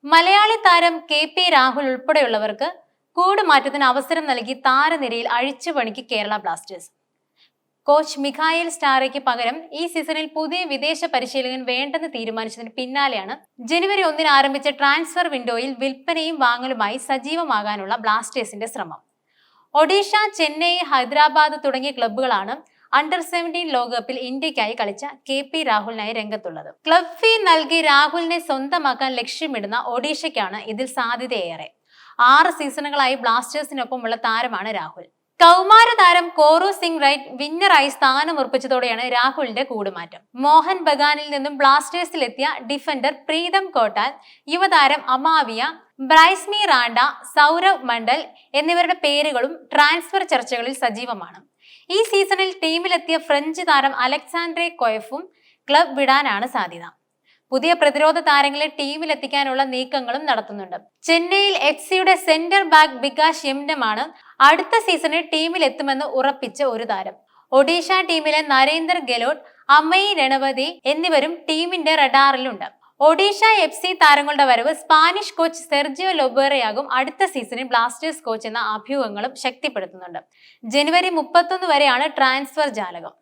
മലയാളി താരം കെ.പി. രാഹുൽ ഉൾപ്പെടെയുള്ളവർക്ക് കൂടുമാറ്റത്തിന് അവസരം നൽകി താരനിരയിൽ അഴിച്ചുപണിക്ക് കേരള ബ്ലാസ്റ്റേഴ്സ്. കോച്ച് മിഖായേൽ സ്റ്റാറയ്ക്ക് പകരം ഈ സീസണിൽ പുതിയ വിദേശ പരിശീലകൻ വേണ്ടെന്ന് തീരുമാനിച്ചതിന് പിന്നാലെയാണ് ജനുവരി 1 ആരംഭിച്ച ട്രാൻസ്ഫർ വിൻഡോയിൽ വിൽപ്പനയും വാങ്ങലുമായി സജീവമാകാനുള്ള ബ്ലാസ്റ്റേഴ്സിന്റെ ശ്രമം. ഒഡീഷ, ചെന്നൈ, ഹൈദരാബാദ് തുടങ്ങിയ ക്ലബ്ബുകളാണ് അണ്ടർ-17 ലോകകപ്പിൽ ഇന്ത്യക്കായി കളിച്ച കെ.പി. രാഹുലിനായി രംഗത്തുള്ളത്. ക്ലബ് ഫീ നൽകി രാഹുലിനെ സ്വന്തമാക്കാൻ ലക്ഷ്യമിടുന്ന ഒഡീഷയ്ക്കാണ് ഇതിൽ സാധ്യതയേറെ. 6 സീസണുകളായി ബ്ലാസ്റ്റേഴ്സിനൊപ്പമുള്ള താരമാണ് രാഹുൽ. കൗമാര താരം കോറു സിംഗ് റൈറ്റ് വിന്നറായി സ്ഥാനമുറപ്പിച്ചതോടെയാണ് രാഹുലിന്റെ കൂടുമാറ്റം. മോഹൻ ബഗാനിൽ നിന്നും ബ്ലാസ്റ്റേഴ്സിലെത്തിയ ഡിഫൻഡർ പ്രീതം കോട്ടാൽ, യുവതാരം അമാവിയ, ബ്രൈസ്മി റാണ്ട, സൗരവ് മണ്ഡൽ എന്നിവരുടെ പേരുകളും ട്രാൻസ്ഫർ ചർച്ചകളിൽ സജീവമാണ്. ഈ സീസണിൽ ടീമിലെത്തിയ ഫ്രഞ്ച് താരം അലക്സാൻഡ്രെ കൊയഫും ക്ലബ് വിടാനാണ് സാധ്യത. പുതിയ പ്രതിരോധ താരങ്ങളെ ടീമിലെത്തിക്കാനുള്ള നീക്കങ്ങളും നടത്തുന്നുണ്ട്. ചെന്നൈയിൽ എഫ്.സിയുടെ സെന്റർ ബാക്ക് വികാസ് യെംനമാണ് അടുത്ത സീസണിൽ ടീമിലെത്തുമെന്ന് ഉറപ്പിച്ച ഒരു താരം. ഒഡീഷ ടീമിലെ നരേന്ദർ ഗെലോട്ട്, അമയ് രണവതി എന്നിവരും ടീമിന്റെ റഡാറിലുണ്ട്. ഒഡീഷ എഫ്.സി താരങ്ങളുടെ വരവ് സ്പാനിഷ് കോച്ച് സെർജിയോ ലൊബേറയാകും അടുത്ത സീസണിൽ ബ്ലാസ്റ്റേഴ്സ് കോച്ച് എന്ന അഭ്യൂഹങ്ങളും ശക്തിപ്പെടുത്തുന്നുണ്ട്. ജനുവരി 31 വരെയാണ് ട്രാൻസ്ഫർ ജാലകം.